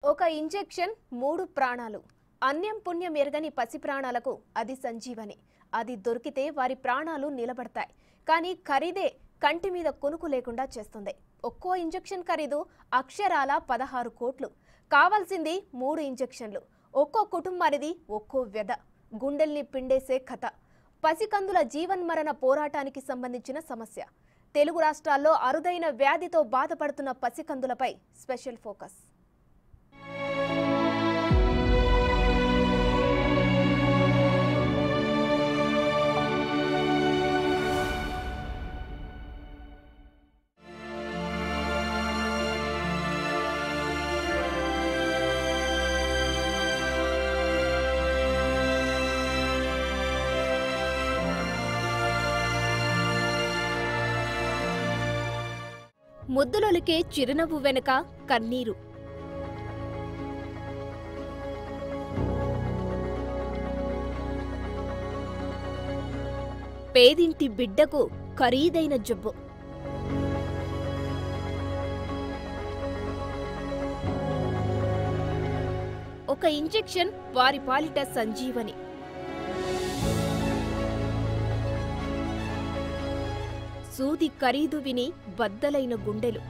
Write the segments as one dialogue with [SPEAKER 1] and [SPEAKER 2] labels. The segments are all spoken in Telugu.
[SPEAKER 1] ఒక ఇంజెక్షన్ మూడు ప్రాణాలు. అన్యం పుణ్యం ఎరగని పసి ప్రాణాలకు అది సంజీవని. అది దొరికితే వారి ప్రాణాలు నిలబడతాయి. కానీ ఖరీదే కంటి మీద కొనుకు లేకుండా చేస్తుంది. ఒక్కో ఇంజెక్షన్ ఖరీదు అక్షరాల 16 కోట్లు. కావాల్సింది 3 ఇంజెక్షన్లు. ఒక్కో కుటుంబానిది ఒక్కో వ్యధ. గుండెల్ని పిండేసే కథ. పసికందుల జీవన్మరణ పోరాటానికి సంబంధించిన సమస్య. తెలుగు రాష్ట్రాల్లో అరుదైన వ్యాధితో బాధపడుతున్న పసికందులపై స్పెషల్ ఫోకస్. ముద్దులొలికే చిరునవ్వు వెనుక కన్నీరు. పేదింటి బిడ్డకు ఖరీదైన జబ్బు. ఒక ఇంజెక్షన్ వారి పాలిట సంజీవని. సూది ఖరీదు విని బద్దలైన గుండెలు.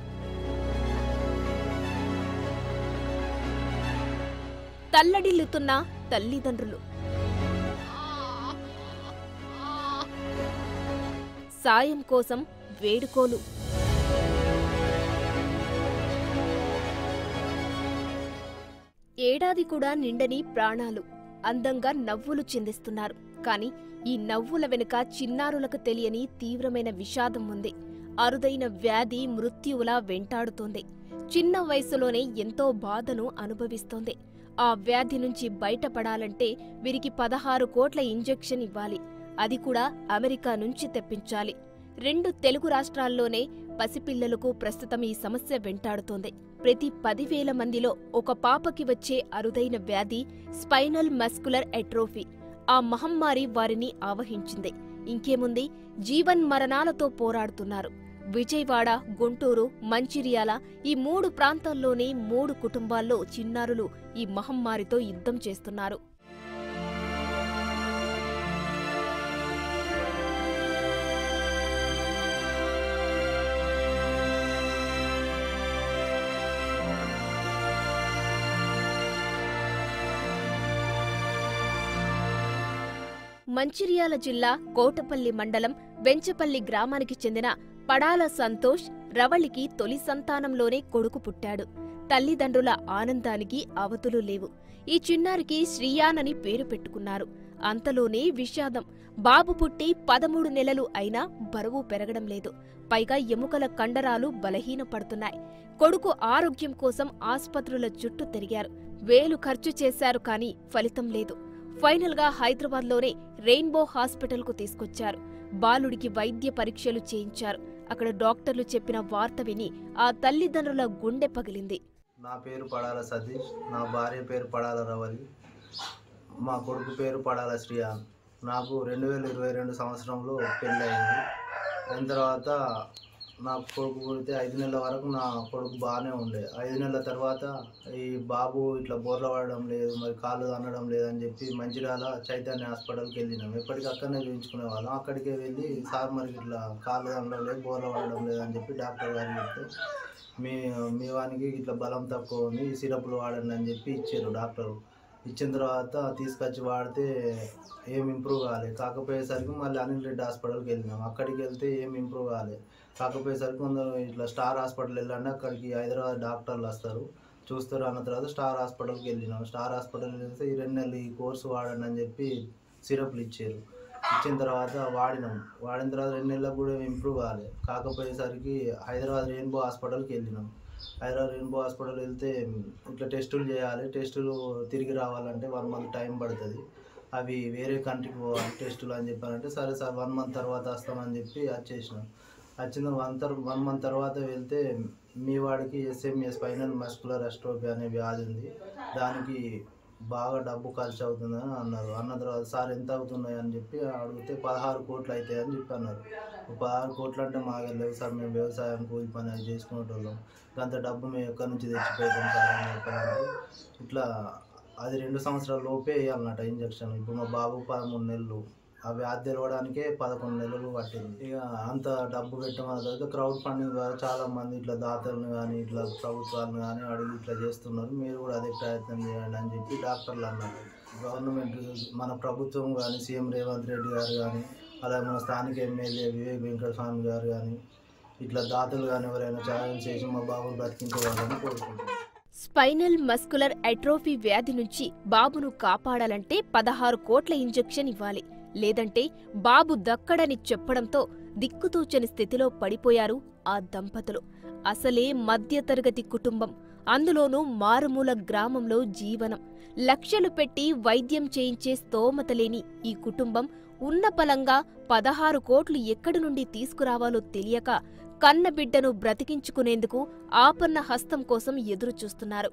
[SPEAKER 1] తల్లడిల్లుతున్న తల్లిదండ్రులు. సాయం కోసం వేడుకోలు. ఏడాది కూడా నిండని ప్రాణాలు. అందంగా నవ్వులు చిందిస్తున్నారు. కాని ఈ నవ్వుల వెనుక చిన్నారులకు తెలియని తీవ్రమైన విషాదం ఉంది. అరుదైన వ్యాధి మృత్యువులా వెంటాడుతోంది. చిన్న వయసులోనే ఎంతో బాధను అనుభవిస్తోంది. ఆ వ్యాధి నుంచి బయటపడాలంటే వీరికి 16 కోట్ల ఇంజెక్షన్ ఇవ్వాలి. అది కూడా అమెరికా నుంచి తెప్పించాలి. 2 తెలుగు రాష్ట్రాల్లోనే పసిపిల్లలకు ప్రస్తుతం ఈ సమస్య వెంటాడుతోంది. ప్రతి 10,000 మందిలో ఒక పాపకి వచ్చే అరుదైన వ్యాధి స్పైనల్ మస్కులర్ ఎట్రోఫీ. ఆ మహమ్మారి వారిని ఆవహించింది. ఇంకేముంది, జీవన్మరణాలతో పోరాడుతున్నారు. విజయవాడ, గుంటూరు, మంచిర్యాల ఈ 3 ప్రాంతాల్లోనే 3 కుటుంబాల్లో చిన్నారులు ఈ మహమ్మారితో యుద్ధం చేస్తున్నారు. మంచిర్యాల జిల్లా కోటపల్లి మండలం వెంచపల్లి గ్రామానికి చెందిన పడాల సంతోష్ రవళికి తొలి సంతానంలోనే కొడుకు పుట్టాడు. తల్లిదండ్రుల ఆనందానికి అవతులు లేవు. ఈ చిన్నారికి శ్రీయానని పేరు పెట్టుకున్నారు. అంతలోనే విషాదం. బాబు పుట్టి 13 నెలలు అయినా బరువు పెరగడం లేదు. పైగా ఎముకల కండరాలు బలహీనపడుతున్నాయి. కొడుకు ఆరోగ్యం కోసం ఆస్పత్రుల చుట్టూ తిరిగారు. వేలు ఖర్చు చేశారు, కానీ ఫలితం లేదు. ఫైనల్ గా హైదరాబాద్లోనే రెయిన్బో హాస్పిటల్కు తీసుకొచ్చారు. బాలుడికి వైద్య పరీక్షలు చేయించారు. అక్కడ డాక్టర్లు చెప్పిన వార్త విని ఆ తల్లిదండ్రుల గుండె పగిలింది.
[SPEAKER 2] నా పేరు పడాల సతీష్, నా భార్య పేరు పడాల రవలి, మా కొడుకు పేరు పడాల శ్రీయాన్. నాకు 2022 సంవత్సరంలో పెళ్ళయింది. అయిన తర్వాత నా కొడుకు పుడితే 5 నెలల వరకు నా కొడుకు బాగానే ఉండే. 5 నెలల తర్వాత ఈ బాబు ఇట్లా బోర్ల పడడం లేదు, మరి కాళ్ళు అనడం లేదని చెప్పి మంచిర్యాల చైతన్య హాస్పిటల్కి వెళ్ళినాం. ఎప్పటికక్కడనే చూపించుకునే వాళ్ళం. అక్కడికే వెళ్ళి సార్ మరి ఇట్లా కాళ్ళు అనడం లేదు, బోర్ల పడడం లేదని చెప్పి డాక్టర్ గారు చెప్తే మీ వానికి ఇట్లా బలం తక్కువ ఉంది, ఈ సిరప్లు వాడండి అని చెప్పి ఇచ్చారు డాక్టరు. ఇచ్చిన తర్వాత తీసుకొచ్చి వాడితే ఏం ఇంప్రూవ్ కాలేదు. కాకపోయేసరికి మళ్ళీ అనిల్ రెడ్డి హాస్పిటల్కి వెళ్ళినాం. అక్కడికి వెళ్తే ఏం ఇంప్రూవ్ కాలేదు. కాకపోయేసరికి కొందరు ఇట్లా స్టార్ హాస్పిటల్ వెళ్ళండి, అక్కడికి హైదరాబాద్ డాక్టర్లు వస్తారు చూస్తారు అన్న తర్వాత స్టార్ హాస్పిటల్కి వెళ్ళినాం. స్టార్ హాస్పిటల్కి వెళ్తే ఈ 2 నెలలు ఈ కోర్సు వాడండి అని చెప్పి సిరప్లు ఇచ్చారు. ఇచ్చిన తర్వాత వాడిన తర్వాత 2 నెలలకు కూడా ఇంప్రూవ్ కాలేదు. కాకపోయేసరికి హైదరాబాద్ రెయిన్బో హాస్పిటల్కి వెళ్ళినాం. హైదరాబాద్ రెయిన్బో హాస్పిటల్ వెళ్తే ఇట్లా టెస్టులు చేయాలి, టెస్టులు తిరిగి రావాలంటే 1 మంత్ టైం పడుతుంది, అవి వేరే కంట్రీకి పోవాలి టెస్టులు అని చెప్పారంటే సరే సార్ 1 మంత్ తర్వాత వస్తామని చెప్పి వచ్చేసినాం. వచ్చిన 1 మంత్ తర్వాత వెళ్తే మీ వాడికి ఎస్ఎంఏ స్పైనల్ మస్కులర్ ఎట్రోఫీ అనే వ్యాధి ఉంది, దానికి బాగా డబ్బు ఖర్చు అవుతుందని అన్నారు. అన్న తర్వాత సార్ ఎంత అవుతున్నాయి అని చెప్పి అడిగితే 16 కోట్లు అవుతాయి అని చెప్పి అన్నారు. 16 కోట్లు అంటే మాకు లేవు సార్, మేము వ్యవసాయం కూలి పని అది చేసుకునేటోళ్ళం, అంత డబ్బు మేము ఎక్కడి నుంచి తెచ్చిపోతాం సార్ అని చెప్పారంటే ఇట్లా అది 2 సంవత్సరాల లోపే వేయాలన్నట ఇంజక్షన్. ఇప్పుడు మా బాబు 13 నెలలు. ఆ వ్యాధి తెలవడానికే 11 నెలలు పట్టింది. ఇక అంత డబ్బు పెట్టమన్న తర్వాత క్రౌడ్ ఫండింగ్ ద్వారా చాలామంది ఇట్లా దాతలను కానీ ఇట్లా ప్రభుత్వాలను కానీ అడిగి ఇట్లా చేస్తున్నారు. మీరు కూడా అదే ప్రయత్నం చేయండి అని చెప్పి డాక్టర్లు అన్నారు. గవర్నమెంట్ మన ప్రభుత్వం కానీ సీఎం రేవంత్ రెడ్డి గారు కానీ అలాగే మన స్థానిక ఎమ్మెల్యే వివేక్ వెంకటస్వామి గారు కానీ ఇట్లా దాతలు కానీ ఎవరైనా సహాయం చేసి మా బాబును బ్రతికించవాలని కోరుకుంటున్నాను.
[SPEAKER 1] స్పైనల్ మస్కులర్ అట్రోఫీ వ్యాధి నుంచి బాబును కాపాడాలంటే 16 కోట్ల ఇంజెక్షన్ ఇవ్వాలి. లేదంటే బాబు దక్కడని చెప్పడంతో దిక్కుతోచని స్థితిలో పడిపోయారు ఆ దంపతులు. అసలే మధ్యతరగతి కుటుంబం, అందులోనూ మారుమూల గ్రామంలో జీవనం. లక్షలు పెట్టి వైద్యం చేయించే స్తోమత లేని ఈ కుటుంబం ఉన్న పలంగా 16 కోట్లు ఎక్కడి నుండి తీసుకురావాలో తెలియక కన్నబిడ్డను బ్రతికించుకునేందుకు ఆపన్న హస్తం కోసం ఎదురుచూస్తున్నారు.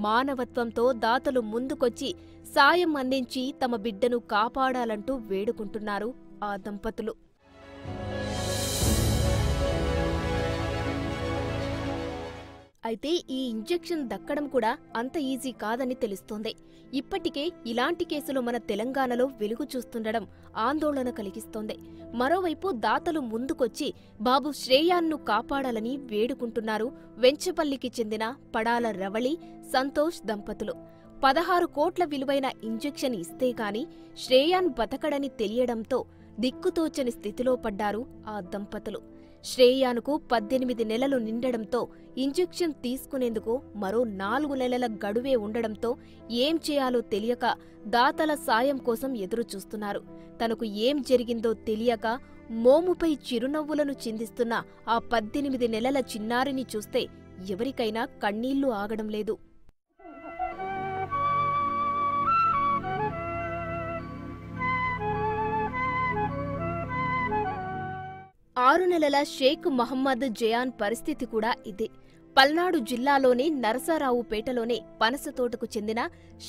[SPEAKER 1] మానవత్వంతో దాతలు ముందుకొచ్చి సాయం అందించి తమ బిడ్డను కాపాడాలంటూ వేడుకుంటున్నారు ఆ దంపతులు. అయితే ఈ ఇంజెక్షన్ దక్కడం కూడా అంత ఈజీ కాదని తెలుస్తోంది. ఇప్పటికే ఇలాంటి కేసులు మన తెలంగాణలో వెలుగు చూస్తుండడం ఆందోళన కలిగిస్తోంది. మరోవైపు దాతలు ముందుకొచ్చి బాబు శ్రేయాన్ను కాపాడాలని వేడుకుంటున్నారు వెంచపల్లికి చెందిన పడాల రవళి, సంతోష్ దంపతులు. 16 కోట్ల విలువైన ఇంజెక్షన్ ఇస్తే గాని శ్రేయాన్ బతకడని తెలియడంతో దిక్కుతోచని స్థితిలో పడ్డారు ఆ దంపతులు. శ్రేయానుకు 18 నెలలు నిండడంతో ఇంజెక్షన్ తీసుకునేందుకు మరో 4 నెలల గడువే ఉండడంతో ఏం చేయాలో తెలియక దాతల సాయం కోసం ఎదురుచూస్తున్నారు. తనకు ఏం జరిగిందో తెలియక మోముపై చిరునవ్వులను చిందిస్తున్న ఆ 18 నెలల చిన్నారిని చూస్తే ఎవరికైనా కన్నీళ్లు ఆగడం లేదు. 6 నెలల షేక్ మహమ్మద్ జయాన్ పరిస్థితి కూడా ఇదే. పల్నాడు జిల్లాలోని నరసరావుపేటలోని పనసతోటకు చెందిన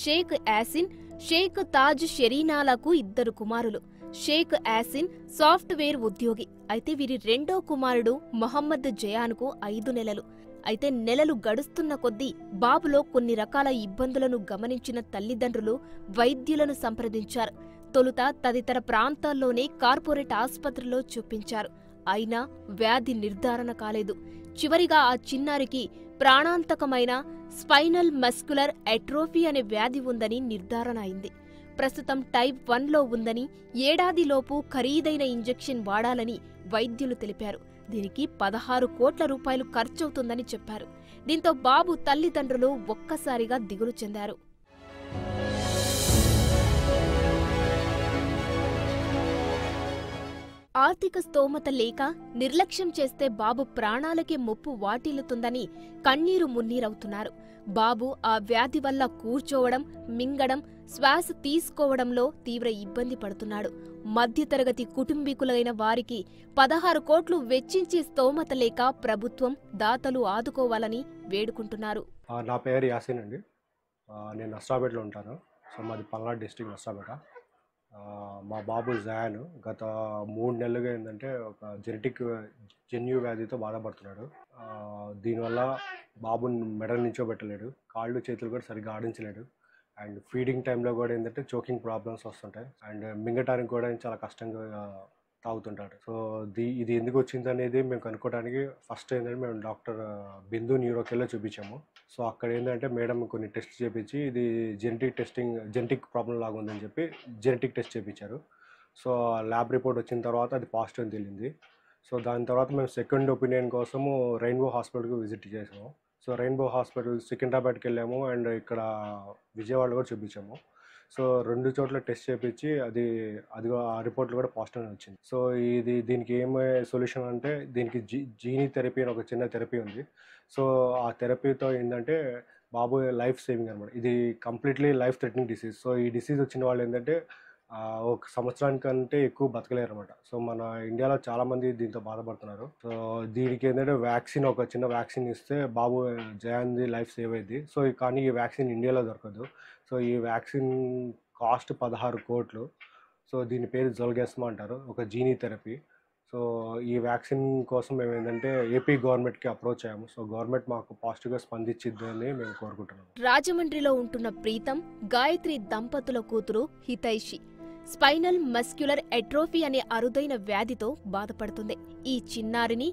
[SPEAKER 1] షేక్ యాసిన్, షేక్ తాజ్ షెరీనాలకు 2 కుమారులు. షేక్ యాసిన్ సాఫ్ట్వేర్ ఉద్యోగి. అయితే వీరి రెండో కుమారుడు మహమ్మద్ జయాన్కు 5 నెలలు. అయితే నెలలు గడుస్తున్న కొద్దీ బాబులో కొన్ని రకాల ఇబ్బందులను గమనించిన తల్లిదండ్రులు వైద్యులను సంప్రదించారు. తొలుత తదితర ప్రాంతాల్లోనే కార్పొరేట్ ఆస్పత్రిలో చూపించారు. అయినా వ్యాధి నిర్ధారణ కాలేదు. చివరిగా ఆ చిన్నారికి ప్రాణాంతకమైన స్పైనల్ మస్కులర్ అట్రోఫీ అనే వ్యాధి ఉందని నిర్ధారణ అయింది. ప్రస్తుతం టైప్ 1లో ఉందని, ఏడాదిలోపు ఖరీదైన ఇంజెక్షన్ వాడాలని వైద్యులు తెలిపారు. దీనికి 16 కోట్ల రూపాయలు ఖర్చవుతుందని చెప్పారు. దీంతో బాబు తల్లిదండ్రులు ఒక్కసారిగా దిగులు చెందారు. ఆర్థిక స్తోమత లేక నిర్లక్ష్యం చేస్తే బాబు ప్రాణాలకే ముప్పు వాటిల్లుతుందని కన్నీరు మున్నీరవుతున్నారు. బాబు ఆ వ్యాధి వల్ల కూర్చోవడం, మింగడం, శ్వాస తీసుకోవడంలో తీవ్ర ఇబ్బంది పడుతున్నాడు. మధ్యతరగతి కుటుంబీకులైన వారికి 16 కోట్లు వెచ్చించే స్తోమత లేక ప్రభుత్వం, దాతలు ఆదుకోవాలని వేడుకుంటున్నారు.
[SPEAKER 3] నా పేరు యాసిన్ అండి. నేను నర్సాపేటలో ఉంటాను. సో మాది పల్నాడు డిస్ట్రిక్ట్ నర్సాపేట. మా బాబు జయాన్ గత 3 నెలలుగా ఏంటంటే ఒక జన్యు వ్యాధితో బాధపడుతున్నాడు. దీనివల్ల బాబుని మెడలు నించోబెట్టలేడు, కాళ్ళు చేతులు కూడా సరిగ్గా ఆడించలేడు. అండ్ ఫీడింగ్ టైంలో కూడా ఏంటంటే చోకింగ్ ప్రాబ్లమ్స్ వస్తుంటాయి. అండ్ మింగటానికి కూడా చాలా కష్టంగా తాగుతుంటాడు. సో ఇది ఎందుకు వచ్చింది అనేది మేము కనుక్కోవడానికి ఫస్ట్ ఏంటంటే మేము డాక్టర్ బిందు న్యూరోకెల్లో చూపించాము. సో అక్కడ ఏంటంటే మేడం కొన్ని టెస్ట్ చేయించి ఇది జెనెటిక్ ప్రాబ్లం లాగా ఉందని చెప్పి జెనెటిక్ టెస్ట్ చేయించారు. సో ల్యాబ్ రిపోర్ట్ వచ్చిన తర్వాత అది పాజిటివ్ అని తెలిసింది. సో దాని తర్వాత మేము సెకండ్ ఒపీనియన్ కోసము రెయిన్బో హాస్పిటల్కి విజిట్ చేసాము. సో రెయిన్బో హాస్పిటల్ సికింద్రాబాద్కి వెళ్ళాము అండ్ ఇక్కడ విజయవాడలో కూడా చూపించాము. సో 2 చోట్ల టెస్ట్ చేయించి అది ఆ రిపోర్ట్లు కూడా పాజిటివ్ వచ్చింది. సో దీనికి ఏమే సొల్యూషన్ అంటే దీనికి జీనీ థెరపీ అని ఒక చిన్న థెరపీ ఉంది. సో ఆ థెరపీతో ఏంటంటే బాబు లైఫ్ సేవింగ్ అనమాట. ఇది completely life threatening disease. So ఈ డిసీజ్ వచ్చిన వాళ్ళు ఏంటంటే 1 సంవత్సరానికంటే ఎక్కువ బతకలేరు అనమాట. సో మన ఇండియాలో చాలామంది దీంతో బాధపడుతున్నారు. సో దీనికి ఏంటంటే ఒక చిన్న వ్యాక్సిన్ ఇస్తే బాబు జయాన్ది లైఫ్ సేవ్ అయ్యింది. సో కానీ ఈ వ్యాక్సిన్ ఇండియాలో దొరకదు. సో ఈ వ్యాక్సిన్ కాస్ట్ 16 కోట్లు. సో దీని పేరు జొల్గెస్మా అంటారు, ఒక జీనీ థెరపీ. సో ఈ వ్యాక్సిన్ కోసం మేము ఏంటంటే ఏపీ గవర్నమెంట్కి అప్రోచ్ అయ్యాము. సో గవర్నమెంట్ మాకు పాజిటివ్గా స్పందించిద్దని మేము కోరుకుంటున్నాం.
[SPEAKER 1] రాజమండ్రిలో ఉంటున్న ప్రీతం, గాయత్రి దంపతుల కూతురు హితైషి స్పైనల్ మస్క్యులర్ ఎట్రోఫీ అనే అరుదైన వ్యాధితో బాధపడుతుంది. ఈ చిన్నారిని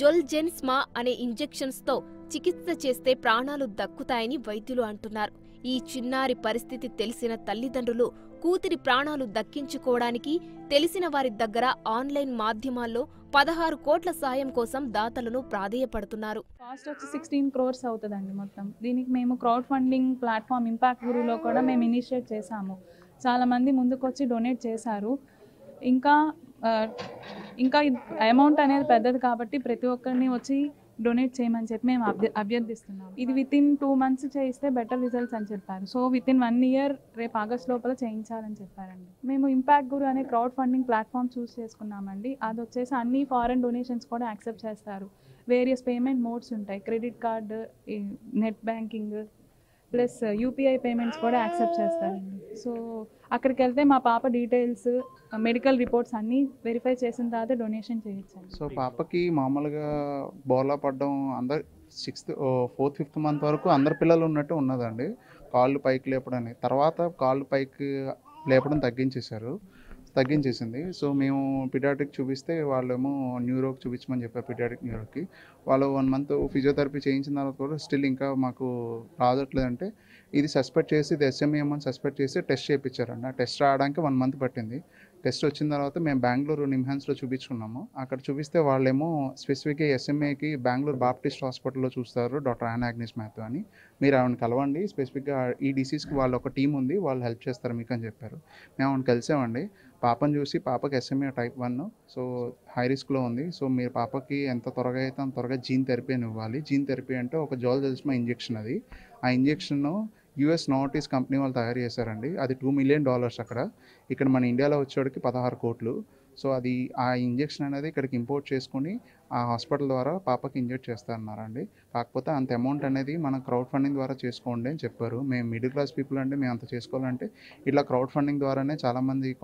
[SPEAKER 1] జొల్జెన్స్మా అనే ఇంజెక్షన్స్తో చికిత్స చేస్తే ప్రాణాలు దక్కుతాయని వైద్యులు అంటున్నారు. ఈ చిన్నారి పరిస్థితి తెలిసిన తల్లిదండ్రులు కూతురి ప్రాణాలు దక్కించుకోవడానికి తెలిసిన వారి దగ్గర ఆన్లైన్ మాధ్యమాల్లో 16 కోట్ల సాయం కోసం దాతలను ప్రాధేయపడుతున్నారు.
[SPEAKER 4] కాస్ట్ వచ్చి 16 crores అవుతుందండి మొత్తం. దీనికి మేము క్రౌడ్ ఫండింగ్ ప్లాట్ఫామ్ ఇంపాక్ట్ గురులో కూడా మేము ఇనిషియేట్ చేశాము. చాలామంది ముందుకొచ్చి డొనేట్ చేశారు. ఇంకా అమౌంట్ అనేది పెద్దది కాబట్టి ప్రతి ఒక్కరిని వచ్చి డొనేట్ చేయమని చెప్పి మేము అభ్యర్థిస్తున్నాం. ఇది వితిన్ 2 months చేయిస్తే బెటర్ రిజల్ట్స్ అని చెప్పారు. సో వితిన్ 1 year రేపు ఆగస్ట్ లోపల చేయించాలని చెప్పారండి. మేము ఇంపాక్ట్ గురు అనే క్రౌడ్ ఫండింగ్ ప్లాట్ఫామ్ చూస్ చేసుకున్నామండి. అది వచ్చేసి అన్ని ఫారెన్ డొనేషన్స్ కూడా యాక్సెప్ట్ చేస్తారు. వేరియస్ పేమెంట్ మోడ్స్ ఉంటాయి. Credit card, net banking plus UPI payments కూడా యాక్సెప్ట్ చేస్తారండి. సో అక్కడికి వెళ్తే మా పాప డీటెయిల్స్, మెడికల్ రిపోర్ట్స్ అన్నీ వెరిఫై చేసిన తర్వాత డొనేషన్ చేయొచ్చండి.
[SPEAKER 5] సో పాపకి మామూలుగా బోర్లా పడడం అందరు 6th, 4th, 5th month వరకు అందరు పిల్లలు ఉన్నట్టు ఉన్నదండి. కాళ్ళు పైకి లేపడని, తర్వాత కాళ్ళు పైకి లేపడం తగ్గించేసింది. సో మేము పీడియాట్రిక్ చూపిస్తే వాళ్ళేమో న్యూరోకి చూపించమని చెప్పారు. పీడియాట్రిక్ న్యూరోకి వాళ్ళు 1 month ఫిజియోథెరపీ చేయించిన తర్వాత కూడా స్టిల్ ఇంకా మాకు రావట్లేదంటే ఇది సస్పెక్ట్ చేసి, ఇది ఎస్ఎంఏ అని సస్పెక్ట్ చేసి టెస్ట్ చేయించారండి. ఆ టెస్ట్ రావడానికి 1 month పట్టింది. టెస్ట్ వచ్చిన తర్వాత మేము బెంగళూరు నిమ్హాన్స్లో చూపించుకున్నాము. అక్కడ చూపిస్తే వాళ్ళేమో స్పెసిఫిక్గా ఎస్ఎంఏకి బెంగళూరు బాప్టిస్ట్ హాస్పిటల్లో చూస్తారు, డాక్టర్ యాన్ ఆగ్నెస్ మాథ్యూ అని. మీరు ఆవిడని కలవండి, స్పెసిఫిక్గా ఈ డిసీజ్కి వాళ్ళు ఒక టీం ఉంది, వాళ్ళు హెల్ప్ చేస్తారు మీకు అని చెప్పారు. మేము ఆవిడని కలిసామండి. పాపను చూసి పాపకి ఎస్ఎంఏ type 1, సో హై రిస్క్లో ఉంది. సో మీరు పాపకి ఎంత త్వరగా అయితే అంత త్వరగా జీన్ థెరపీ అని ఇవ్వాలి. జీన్ థెరపీ అంటే ఒక జోల్జెన్స్మా ఇంజెక్షన్. అది ఆ ఇంజెక్షన్ యుఎస్ నోవార్టిస్ కంపెనీ వాళ్ళు తయారు చేశారండి. అది $2 million అక్కడ. ఇక్కడ మన ఇండియాలో వచ్చేవాడికి 16 కోట్లు. సో అది ఆ ఇంజెక్షన్ అనేది ఇక్కడికి ఇంపోర్ట్ చేసుకుని ఆ హాస్పిటల్ ద్వారా పాపకి ఇంజెక్ట్ చేస్తారన్నారండి. కాకపోతే అంత అమౌంట్ అనేది మనం క్రౌడ్ ఫండింగ్ ద్వారా చేసుకోండి అని చెప్పారు. మేము మిడిల్ క్లాస్ పీపుల్ అంటే మేము అంత చేసుకోవాలంటే ఇట్లా క్రౌడ్ ఫండింగ్ ద్వారానే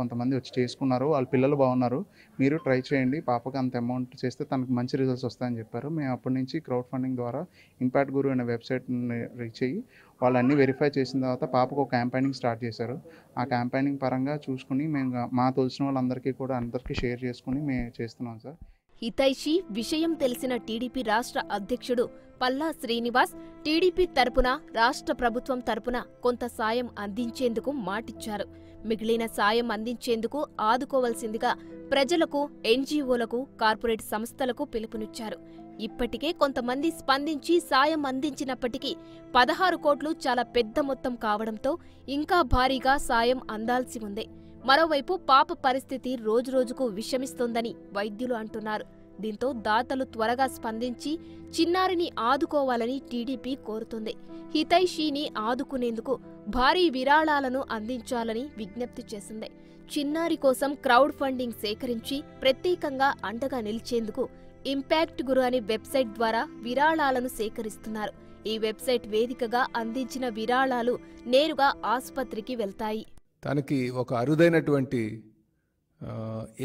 [SPEAKER 5] కొంతమంది వచ్చి చేసుకున్నారు. వాళ్ళ పిల్లలు బాగున్నారు, మీరు ట్రై చేయండి, పాపకి అంత అమౌంట్ చేస్తే తనకు మంచి రిజల్ట్స్ వస్తాయని చెప్పారు. మేము అప్పటి నుంచి క్రౌడ్ ఫండింగ్ ద్వారా ఇంపాక్ట్ గురు అనే వెబ్సైట్ని రీచ్ అయ్యి వాళ్ళన్నీ వెరిఫై చేసిన తర్వాత పాపకు ఒక క్యాంపెయినింగ్ స్టార్ట్ చేశారు. ఆ క్యాంపెయినింగ్ పరంగా చూసుకుని మేము మా తెలిసిన వాళ్ళందరికీ కూడా అందరికీ షేర్ చేసుకుని మేము చేస్తున్నాం సార్.
[SPEAKER 1] హితైషి విషయం తెలిసిన టీడీపీ రాష్ట్ర అధ్యక్షుడు పల్లా శ్రీనివాస్ టీడీపీ తరపున రాష్ట్ర ప్రభుత్వం తరపున కొంత సాయం అందించేందుకు మాటిచ్చారు. మిగిలిన సాయం అందించేందుకు ఆదుకోవలసిందిగా ప్రజలకు, ఎన్జీఓలకు, కార్పొరేట్ సంస్థలకు పిలుపునిచ్చారు. ఇప్పటికే కొంతమంది స్పందించి సాయం అందించినప్పటికీ 16 కోట్లు చాలా పెద్ద మొత్తం కావడంతో ఇంకా భారీగా సాయం అందాల్సి ఉంది. మరోవైపు పాప పరిస్థితి రోజురోజుకు విషమిస్తోందని వైద్యులు అంటున్నారు. దీంతో దాతలు త్వరగా స్పందించి చిన్నారిని ఆదుకోవాలని టీడీపీ కోరుతుంది. హితైషిని ఆదుకునేందుకు భారీ విరాళాలను అందించాలని విజ్ఞప్తి చేసింది. చిన్నారి కోసం క్రౌడ్ ఫండింగ్ సేకరించి ప్రత్యేకంగా అండగా నిలిచేందుకు ఇంపాక్ట్ గురు అనే వెబ్సైట్ ద్వారా విరాళాలను సేకరిస్తున్నారు. ఈ వెబ్సైట్ వేదికగా అందించిన విరాళాలు నేరుగా ఆసుపత్రికి వెళ్తాయి.
[SPEAKER 6] తనకి ఒక అరుదైనటువంటి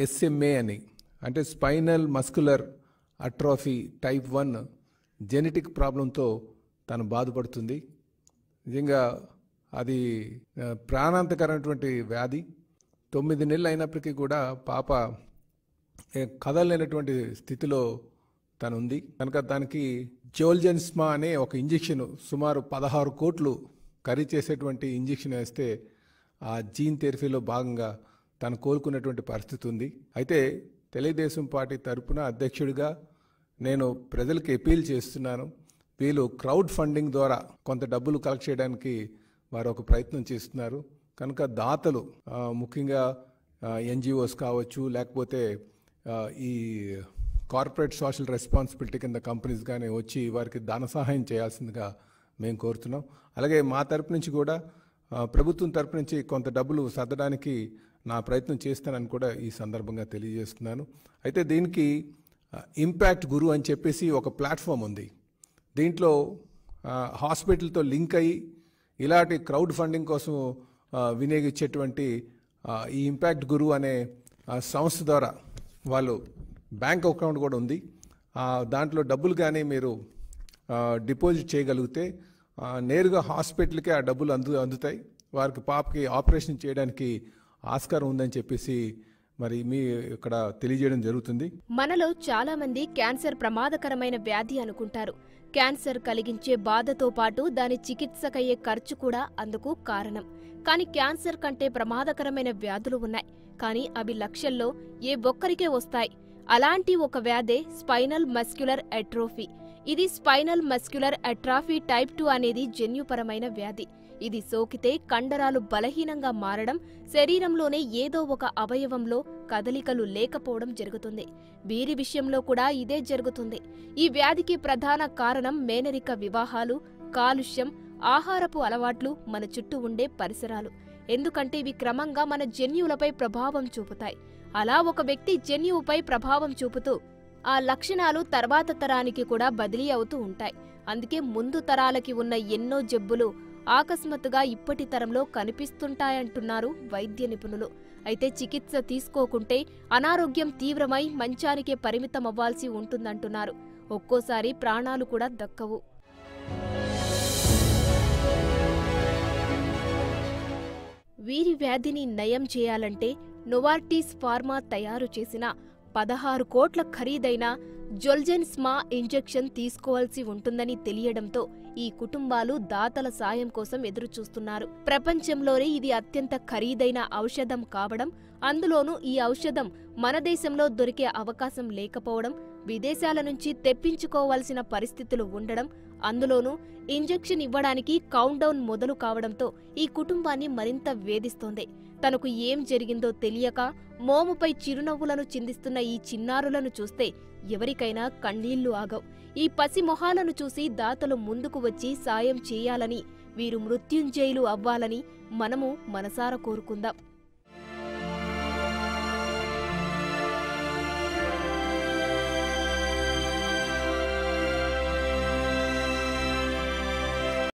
[SPEAKER 6] ఎస్ఎంఏ అని, అంటే spinal muscular atrophy type 1 genetic ప్రాబ్లంతో తను బాధపడుతుంది. నిజంగా అది ప్రాణాంతకరమైనటువంటి వ్యాధి. 9 నెలలు అయినప్పటికీ కూడా పాప కదలలేనటువంటి స్థితిలో తను ఉంది కనుక దానికి జోల్జెన్స్మా అనే ఒక ఇంజెక్షన్ సుమారు 16 కోట్లు ఖరీదు చేసేటువంటి ఇంజెక్షన్ వేస్తే ఆ జీన్ థెరపీలో భాగంగా తను కోలుకున్నటువంటి పరిస్థితి ఉంది. అయితే తెలుగుదేశం పార్టీ తరపున అధ్యక్షుడిగా నేను ప్రజలకు అపీల్ చేస్తున్నాను. వీళ్ళు క్రౌడ్ ఫండింగ్ ద్వారా కొంత డబ్బులు కలెక్ట్ చేయడానికి వారు ఒక ప్రయత్నం చేస్తున్నారు. కనుక దాతలు ముఖ్యంగా ఎన్జిఓస్ కావచ్చు, లేకపోతే ఈ కార్పొరేట్ సోషల్ రెస్పాన్సిబిలిటీ కింద కంపెనీస్ కానీ వచ్చి వారికి ధన సహాయం చేయాల్సిందిగా మేము కోరుతున్నాం. అలాగే మా తరపు నుంచి కూడా ప్రభుత్వం తరపు నుంచి కొంత డబ్బులు సర్దడానికి నా ప్రయత్నం చేస్తానని కూడా ఈ సందర్భంగా తెలియజేస్తున్నాను. అయితే దీనికి ఇంపాక్ట్ గురు అని చెప్పేసి ఒక ప్లాట్ఫామ్ ఉంది. దీంట్లో హాస్పిటల్తో లింక్ అయ్యి ఇలాంటి క్రౌడ్ ఫండింగ్ కోసం వినియోగించేటువంటి ఈ ఇంపాక్ట్ గురు అనే సంస్థ ద్వారా వాళ్ళు బ్యాంక్ అకౌంట్ కూడా ఉంది. దాంట్లో డబ్బులు కానీ మీరు డిపాజిట్ చేయగలిగితే నేరుగా హాస్పిటల్కే ఆ డబ్బులు అందుతాయి. వారికి పాపకి ఆపరేషన్ చేయడానికి ఆస్కారం ఉందని చెప్పేసి మరి మీ ఇక్కడ తెలియజేయడం జరుగుతుంది.
[SPEAKER 1] మనలో చాలా మంది క్యాన్సర్ ప్రమాదకరమైన వ్యాధి అనుకుంటారు. క్యాన్సర్ కలిగించే బాధతో పాటు దాని చికిత్సకయ్యే ఖర్చు కూడా అందుకు కారణం. కానీ క్యాన్సర్ కంటే ప్రమాదకరమైన వ్యాధులు ఉన్నాయి. కానీ అవి లక్షల్లో ఏ ఒక్కరికే వస్తాయి. అలాంటి ఒక వ్యాధే స్పైనల్ మస్క్యులర్ అట్రోఫీ. ఇది స్పైనల్ మస్క్యులర్ అట్రాఫీ టైప్ 2 అనేది జన్యుపరమైన వ్యాధి. ఇది సోకితే కండరాలు బలహీనంగా మారడం, శరీరంలోనే ఏదో ఒక అవయవంలో కదలికలు లేకపోవడం జరుగుతుంది. వీరి విషయంలో కూడా ఇదే జరుగుతుంది. ఈ వ్యాధికి ప్రధాన కారణం మేనరిక వివాహాలు, కాలుష్యం, ఆహారపు అలవాట్లు, మన చుట్టూ ఉండే పరిసరాలు. ఎందుకంటే ఇవి క్రమంగా మన జన్యువులపై ప్రభావం చూపుతాయి. అలా ఒక వ్యక్తి జన్యువుపై ప్రభావం చూపుతూ ఆ లక్షణాలు తర్వాత తరానికి కూడా బదిలీ అవుతూ ఉంటాయి. అందుకే ముందు తరాలకి ఉన్న ఎన్నో జబ్బులు ఆకస్మాత్తుగా ఇప్పటి తరంలో కనిపిస్తుంటాయంటున్నారు వైద్య నిపుణులు. అయితే చికిత్స తీసుకోకుంటే అనారోగ్యం తీవ్రమై మంచానికే పరిమితమవ్వాల్సి ఉంటుందంటున్నారు. ఒక్కోసారి ప్రాణాలు కూడా దక్కవు. వీరి వ్యాధిని నయం చేయాలంటే నోవార్టిస్ ఫార్మా తయారు చేసిన 16 కోట్ల ఖరీదైన జోల్జెన్స్మా ఇంజెక్షన్ తీసుకోవాల్సి ఉంటుందని తెలియడంతో ఈ కుటుంబాలు దాతల సాయం కోసం ఎదురుచూస్తున్నారు. ప్రపంచంలోనే ఇది అత్యంత ఖరీదైన ఔషధం కావడం, అందులోనూ ఈ ఔషధం మన దేశంలో దొరికే అవకాశం లేకపోవడం, విదేశాల నుంచి తెప్పించుకోవాల్సిన పరిస్థితులు ఉండడం, అందులోనూ ఇంజెక్షన్ ఇవ్వడానికి కౌంట్డౌన్ మొదలు కావడంతో ఈ కుటుంబాన్ని మరింత వేధిస్తోంది. తనకు ఏం జరిగిందో తెలియక మోముపై చిరునవ్వులను చిందిస్తున్న ఈ చిన్నారులను చూస్తే ఎవరికైనా కన్నీళ్లు ఆగవు. ఈ పసి మొహాలను చూసి దాతలు ముందుకు వచ్చి సాయం చేయాలని, వీరు మృత్యుంజయులు అవ్వాలని మనము మనసారా కోరుకుందాం.